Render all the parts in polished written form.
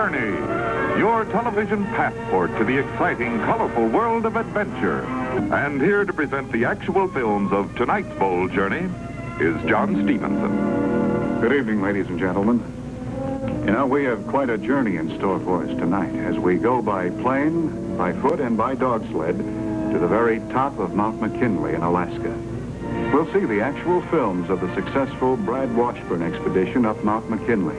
Journey, your television passport to the exciting, colorful world of adventure. And here to present the actual films of tonight's bold journey is John Stephenson. Good evening, ladies and gentlemen. You know, we have quite a journey in store for us tonight as we go by plane, by foot, and by dog sled to the very top of Mount McKinley in Alaska. We'll see the actual films of the successful Brad Washburn expedition up Mount McKinley.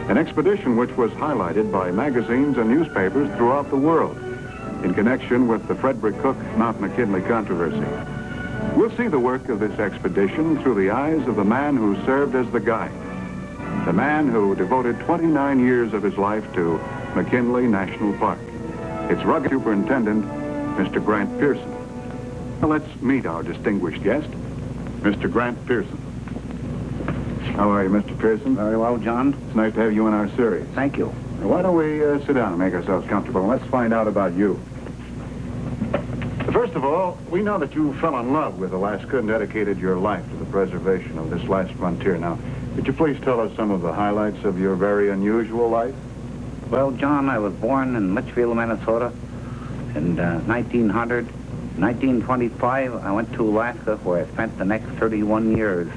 An expedition which was highlighted by magazines and newspapers throughout the world in connection with the Frederick Cook Mount McKinley controversy. We'll see the work of this expedition through the eyes of the man who served as the guide, the man who devoted 29 years of his life to McKinley National Park. Its rugged superintendent, Mr. Grant Pearson. Now let's meet our distinguished guest, Mr. Grant Pearson. How are you, Mr. Pearson? Very well, John. It's nice to have you in our series. Thank you. Now, why don't we sit down and make ourselves comfortable, and let's find out about you. First of all, we know that you fell in love with Alaska and dedicated your life to the preservation of this last frontier. Now, could you please tell us some of the highlights of your very unusual life? Well, John, I was born in Litchfield, Minnesota in 1900. In 1925, I went to Alaska, where I spent the next 31 years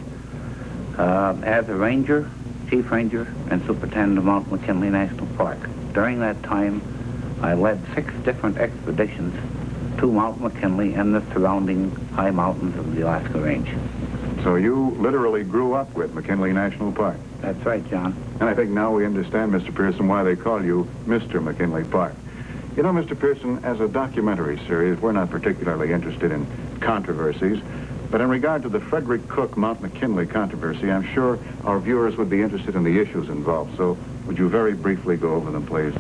as a ranger, chief ranger, and superintendent of Mount McKinley National Park. During that time, I led 6 different expeditions to Mount McKinley and the surrounding high mountains of the Alaska Range. So you literally grew up with McKinley National Park. That's right, John. And I think now we understand, Mr. Pearson, why they call you Mr. McKinley Park. You know, Mr. Pearson, as a documentary series, we're not particularly interested in controversies, but in regard to the Frederick Cook Mount McKinley controversy, I'm sure our viewers would be interested in the issues involved. So would you very briefly go over them, please?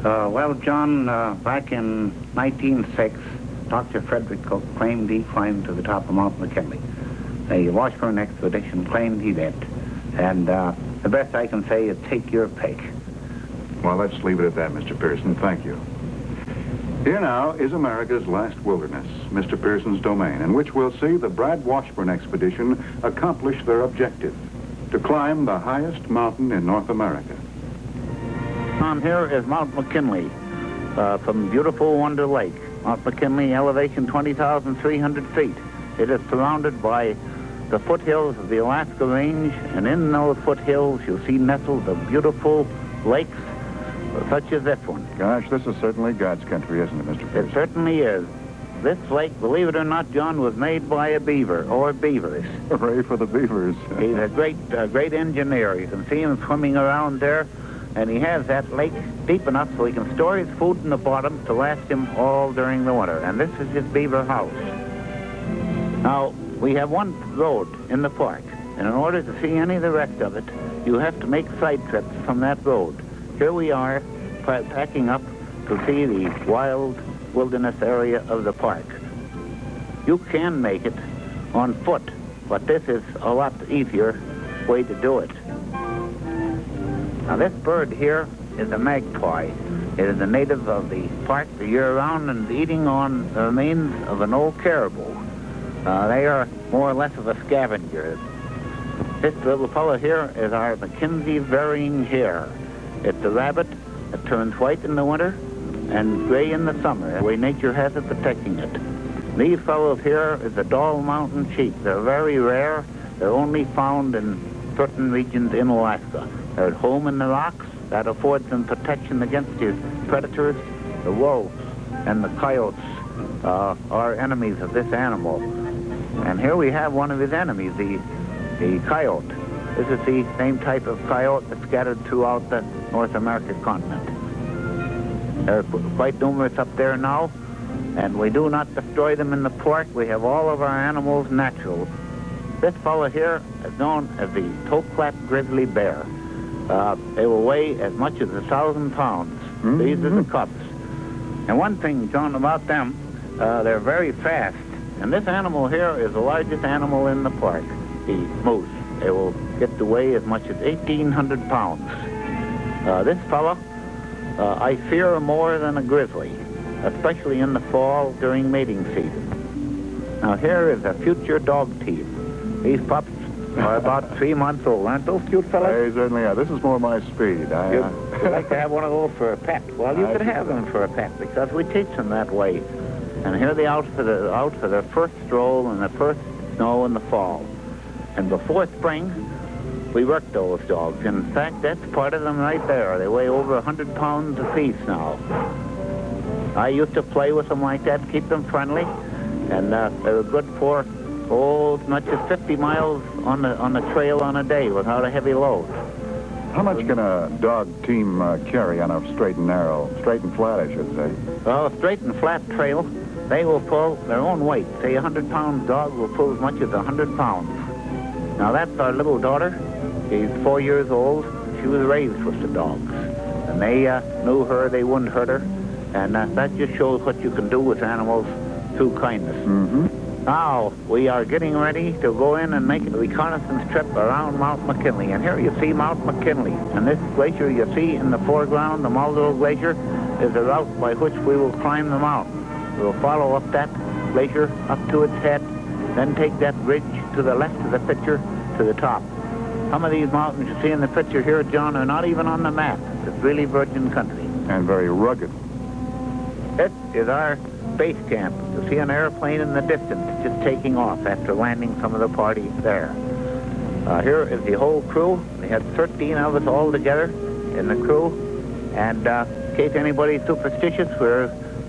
Well, John, back in 1906, Dr. Frederick Cook claimed he climbed to the top of Mount McKinley. The Washburn expedition claimed he did. And the best I can say is take your pick. Well, let's leave it at that, Mr. Pearson. Thank you. Here now is America's last wilderness, Mr. Pearson's domain, in which we'll see the Brad Washburn expedition accomplish their objective, to climb the highest mountain in North America. On here is Mount McKinley from beautiful Wonder Lake. Mount McKinley, elevation 20,300 feet. It is surrounded by the foothills of the Alaska Range, and in those foothills you'll see nestled the beautiful lakes such as this one. Gosh, this is certainly God's country, isn't it, Mr. Pearson? It certainly is. This lake, believe it or not, John, was made by a beaver, or beavers. Hooray for the beavers. He's a great engineer. You can see him swimming around there, and he has that lake deep enough so he can store his food in the bottom to last him all during the winter. And this is his beaver house. Now, we have one road in the park, and in order to see any of the rest of it, you have to make side trips from that road. Here we are, packing up to see the wild wilderness area of the park. You can make it on foot, but this is a lot easier way to do it. Now this bird here is a magpie. It is a native of the park the year round and eating on the remains of an old caribou. They are more or less of a scavenger. This little fellow here is our Mackenzie varying hare. It's a rabbit that turns white in the winter and gray in the summer, the way nature has it protecting it. These fellows here is the Dall Mountain sheep. They're very rare. They're only found in certain regions in Alaska. They're at home in the rocks. That affords them protection against his predators. The wolves and the coyotes are enemies of this animal. And here we have one of his enemies, the coyote. This is the same type of coyote that's scattered throughout the North American continent. They're quite numerous up there now, and we do not destroy them in the park. We have all of our animals natural. This fellow here is known as the toe-clap grizzly bear. They will weigh as much as 1,000 pounds. Mm-hmm. These are the cubs. And one thing, John, about them, they're very fast. And this animal here is the largest animal in the park, the moose. They will get to weigh as much as 1,800 pounds. This fellow, I fear more than a grizzly, especially in the fall during mating season. Now here is a future dog team. These pups Or about 3 months old. Aren't those cute fellas? They certainly are. This is more my speed. You'd like to have one of those for a pet. Well, you could have them for a pet because we teach them that way. And here they out for the first stroll and the first snow in the fall. And before spring, we work those dogs. In fact, that's part of them right there. They weigh over 100 pounds apiece now. I used to play with them like that, keep them friendly, and they were good for, as much as 50 miles on the trail on a day without a heavy load. How much can a dog team carry on a straight and flat, I should say? Well, a straight and flat trail, they will pull their own weight. Say a 100-pound dog will pull as much as 100 pounds. Now, that's our little daughter. She's 4 years old. She was raised with the dogs. And they knew her, they wouldn't hurt her. And that just shows what you can do with animals through kindness. Mm-hmm. Now, we are getting ready to go in and make a reconnaissance trip around Mount McKinley. And here you see Mount McKinley. And this glacier you see in the foreground, the Muldrow Glacier, is the route by which we will climb the mountain. We'll follow up that glacier up to its head, then take that ridge to the left of the picture to the top. Some of these mountains you see in the picture here, John, are not even on the map. It's really virgin country. And very rugged. This is our base camp. You see an airplane in the distance just taking off after landing some of the party there. Here is the whole crew. We had 13 of us all together in the crew. And in case anybody's superstitious,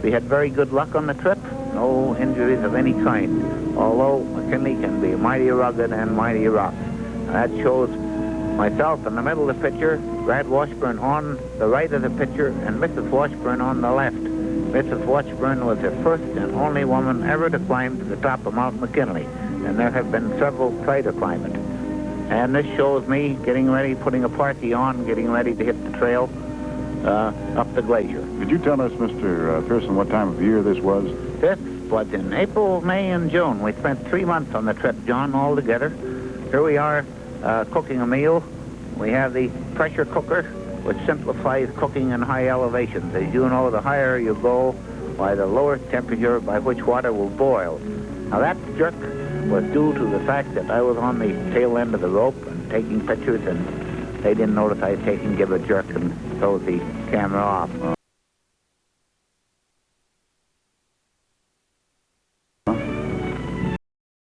we had very good luck on the trip. No injuries of any kind. Although McKinley can be mighty rugged and mighty rough. That shows myself in the middle of the picture, Brad Washburn on the right of the picture, and Mrs. Washburn on the left. Mrs. Washburn was the first and only woman ever to climb to the top of Mount McKinley, and there have been several try to climb it. And this shows me getting ready, putting a party on, getting ready to hit the trail up the glacier. Could you tell us, Mr. Pearson, what time of year this was? This was in April, May, and June. We spent 3 months on the trip, John, all together. Here we are cooking a meal. We have the pressure cooker, which simplifies cooking in high elevations. As you know, the higher you go, by the lower temperature by which water will boil. Now, that jerk was due to the fact that I was on the tail end of the rope and taking pictures, and they didn't notice I was give a jerk and close the camera off.